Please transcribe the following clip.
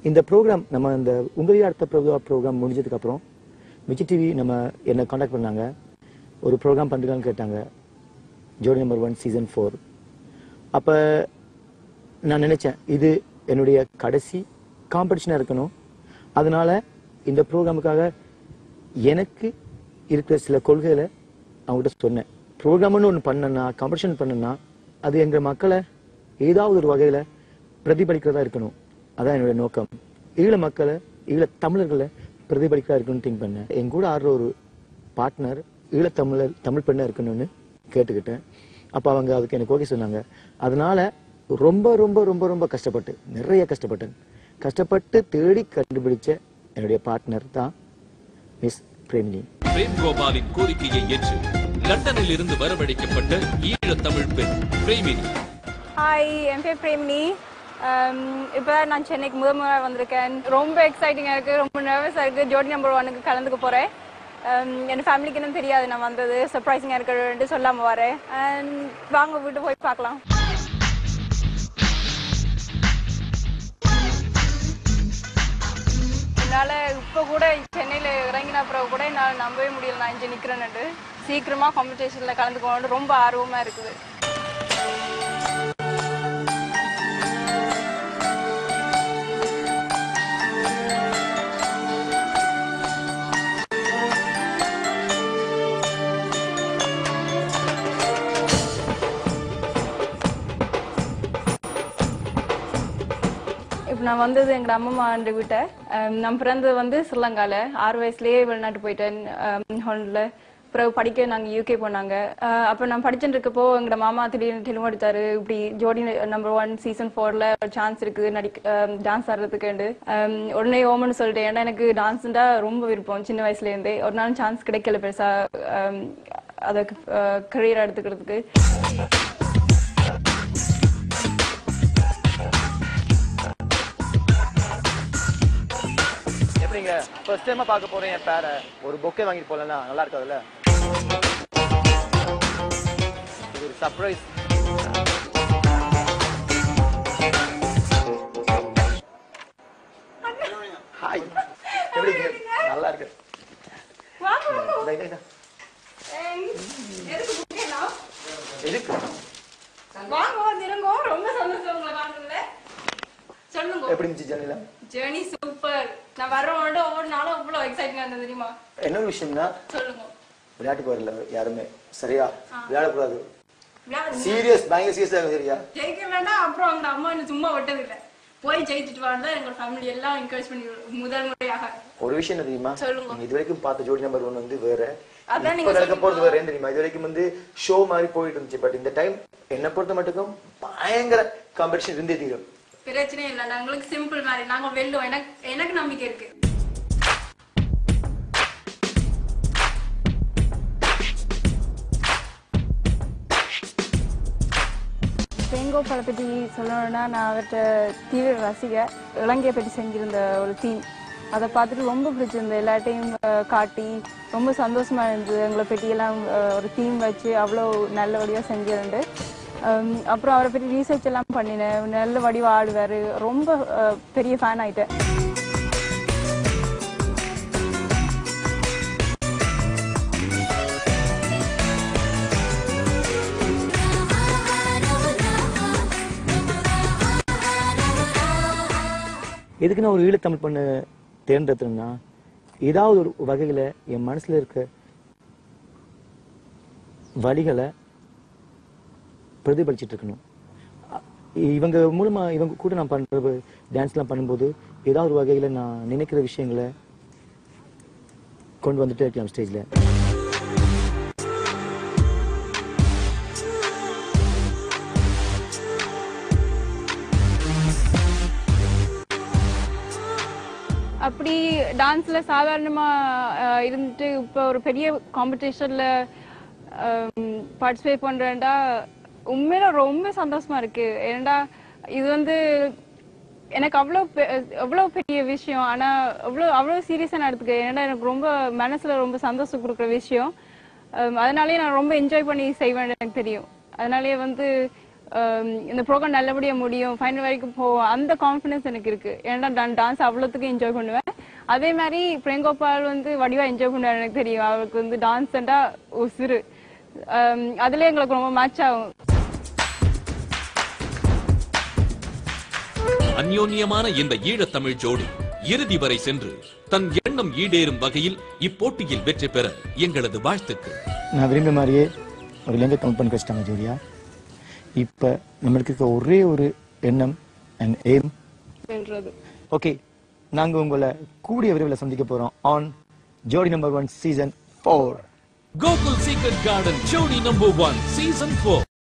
இந்த ப்ரோக்ராம் நம்ம இந்த உங்கள் அடுத்த ப்ரோக்ராம் முடிஞ்சதுக்கு அப்புறம் விஜய் டிவி நம்ம என்ன காண்டாக்ட் பண்ணாங்க. ஒரு ப்ரோக்ராம் பண்ணுறான்னு கேட்டாங்க, ஜோடி நம்பர் 1 சீசன் 4. அப்போ நான் நினைச்சேன் இது என்னுடைய கடைசி காம்படிஷனாக இருக்கணும். அதனால இந்த ப்ரோக்ராமுக்காக எனக்கு இருக்கிற சில கொள்கைகளை அவங்ககிட்ட சொன்னேன். ப்ரோக்ராம்னு ஒன்று பண்ணனா, காம்படிஷன் பண்ணனா, அது எங்கள் மக்களை ஏதாவது ஒரு வகையில் பிரதிபலிக்கிறதா இருக்கணும். அதான் என்னுடைய நோக்கம். ஈழ மக்களை, ஈழ தமிழர்களை பிரதிபலிக்கிறதா இருக்கணும்னு திங்க் பண்ணேன். என் கூட ஆடுற ஒரு பார்ட்னர் தமிழ் பெண்ணாக இருக்கணும்னு கேட்டுக்கிட்டேன். அப்போ அவங்க அதுக்கு எனக்கு ஓகே சொன்னாங்க. அதனால ரொம்ப ரொம்ப ரொம்ப ரொம்ப கஷ்டப்பட்டு, நிறைய கஷ்டப்பட்டு தேடி கண்டுபிடிச்ச என்னுடைய பார்ட்னர் தான் மிஸ் பிரேமினி. பிரேம் கோபாலின் கோரிக்கையை ஏற்று லண்டனில் இருந்து வரவழைக்கப்பட்ட ஈழ தமிழ் பெண் பிரேமினி. ஹாய், என் பேர் பிரேமினி. இப்போ நான் சென்னைக்கு முதல் வந்திருக்கேன். ரொம்ப எக்ஸைட்டிங்காக இருக்குது, ரொம்ப நர்வஸாக இருக்குது. ஜோடி நம்பர் 1க்கு கலந்துக்க போகிறேன். என் ஃபேமிலிக்கு இன்னும் தெரியாது நான் வந்தது. சர்ப்ரைசிங்காக இருக்குன்னு சொல்லாமல் வரேன். அண்ட் வாங்க வீட்டு போய் பார்க்கலாம். என்னால் இப்போ கூட சென்னையில் இறங்கின அப்புறம் கூட என்னால் நம்பவே முடியல நான் இங்கே நிற்கிறேன்னுட்டு. சீக்கிரமாக காம்படிஷனில் கலந்துக்கணும்னு ரொம்ப ஆர்வமாக இருக்குது. இப்போ நான் வந்தது எங்கள் அம்மா ஆண்டு வீட்டை. நான் பிறந்தது வந்து ஸ்ரீலங்காவில். 6 வயசுலேயே வெளிநாட்டு போயிட்டேன் ஹாலில். பிறகு படிக்க நாங்கள் யூகே போனாங்க. அப்போ நான் படிச்சுட்டு இருக்கப்போ எங்களோட மாமா திடீர்னு எடுத்தாரு, இப்படி ஜோடி நம்பர் 1 சீசன் 4ல் ஒரு சான்ஸ் இருக்குது டான்ஸ் ஆடுறதுக்குண்டு. உடனே ஓமன்னு சொல்லிட்டேன். ஏன்னா எனக்கு டான்ஸுண்டா ரொம்ப விருப்பம் சின்ன வயசுலேருந்தே. ஒரு நாள் சான்ஸ் கிடைக்கல பெருசாக அதை கரியராக எடுத்துக்கிறதுக்கு. ஃபர்ஸ்ட் டைமா பார்க்க போறேன் என் பேரை. ஒரு பொக்கே வாங்கிட்டு போலன்னா நல்லா இருக்காதுல்ல? இது ஒரு சர்ப்ரைஸ். ஹாய், எப்படி இருக்கீங்க? நல்லா இருக்கு. எப்படி இருந்துச்சு ஜர்னில? Journey super. நான் வரோட ஒவ்வொரு நாளும் அவ்வளோ எக்ஸைட்டிங்கா இருந்தது தெரியுமா? என்ன ஒரு விஷயம்னா, சொல்லுங்க, விளையாட்டுக்கு வரல யாருமே. சரியா? விளையாடக்கூடாது. சீரியஸ், பயங்கர சீரியஸா இருக்கு. சரியா? ஜெயிக்கலன்னா அப்புறம் அவங்க அம்மா என்ன சும்மா விட்டதில்லை. போய் ஜெயிச்சுட்டு வரதான் எங்க ஃபேமிலி எல்லாம் என்கரேஜ் பண்ணி முதல் முறையாக. ஒரு விஷயம் என்ன தெரியுமா? சொல்லுங்க. இது வரைக்கும் பார்த்த ஜோடி நம்பர் 1 வந்து வேற, இப்ப நடக்க போறது வேற தெரியுமா? இது வரைக்கும் வந்து ஷோ மாதிரி போயிட்டு இருந்துச்சு. பட் இந்த டைம் என்ன பொறுத்த மட்டும் பயங்கர காம்படிஷன் இருந்தே தீரும். பிரச்சனை இல்லை, நாங்களுக்கு சிம்பிள் மாதிரி நாங்க வெல்லுவோம். எனக்கு நம்பிக்கை இருக்கு. வேங்கோபாலை பற்றி சொல்லணும்னா, நான் அவர்கிட்ட தீவிர ரசிகர். இலங்கையை பற்றி செஞ்சிருந்த ஒரு தீம் அதை பார்த்துட்டு ரொம்ப பிடிச்சிருந்தது. எல்லாட்டையும் காட்டி ரொம்ப சந்தோஷமா இருந்தது. எங்களை பற்றியெல்லாம் ஒரு தீம் வச்சு அவ்வளோ நல்லபடியாக செஞ்சிருந்து. அப்புறம் அவரை பற்றி ரீசர்ச் எல்லாம் பண்ணினேன். நல்ல வடிவா ஆடுவார். ரொம்ப பெரிய ஃபேன் ஆயிட்டேன். எதுக்கு நான் ஒரு ஈழத்தமிழ் பொண்ணு தேர்ந்தெடுத்தேன்னா, ஏதாவது ஒரு வகையில என் மனசுல இருக்க வழிகளை பிரதிபலிச்சிட்டு இருக்கணும். இவங்க மூலமா, இவங்க கூட நான் பண்ற டான்ஸ்லாம் பண்ணும்போது ஏதாவது ஒரு வகையில நான் நினைக்கிற விஷயங்களை கொண்டு வந்துட்டே இருக்கலாம் ஸ்டேஜ்ல. அப்படி டான்ஸ்ல சாதாரணமா இருந்துட்டு இப்போ ஒரு பெரிய காம்படிஷன்ல பார்ட்டிசிபேட் பண்றேன்டா உண்மையில ரொம்ப சந்தோஷமா இருக்கு. ஏன்டா இது வந்து எனக்கு அவ்வளோ பெரிய விஷயம். ஆனா அவ்வளோ சீரியஸா நான் எடுத்துக்க. ஏன்னா எனக்கு ரொம்ப மனசுல ரொம்ப சந்தோஷம் கொடுக்குற விஷயம். அதனாலேயே நான் ரொம்ப என்ஜாய் பண்ணி செய்வேன் எனக்கு தெரியும். அதனாலேயே வந்து இந்த ப்ரோக்ராம் நல்லபடியா முடியும், ஃபைனல் வரைக்கும் போவோம், அந்த கான்ஃபிடன்ஸ் எனக்கு இருக்கு. ஏன்னா நான் டான்ஸ் அவ்வளோத்துக்கு என்ஜாய் பண்ணுவேன். அதே மாதிரி பிரேங்கோபால் வந்து வடிவா என்ஜாய் பண்ணுவார், எனக்கு தெரியும். அவருக்கு வந்து டான்ஸ்ண்டா உசுறு. அதுல எங்களுக்கு ரொம்ப மேட்ச் ஆகும். அந்யோன்யமான இந்த ஈழத்தமிழ் ஜோடி இறுதி வரை சென்று தன் எண்ணம் ஈடேறும் வகையில் இப்போட்டியில் வெற்றி பெற எங்களது வாழ்த்துக்கள். நான் விரும்பிய மாதிரியே ஒரு இலங்கை தமிழ் பண்ணி வச்சிட்டாங்க ஜோடியா. இப்ப நம்மளுக்கு இருக்க ஒரே ஒரு எண்ணம் அண்ட் எய்ம் வென்றது. ஓகே, நாங்க உங்களை கூடிய விரைவில் சந்திக்க போறோம் ஆன் ஜோடி number 1 season 4. Gokul secret garden ஜோடி நம்பர் 1 சீசன் 4.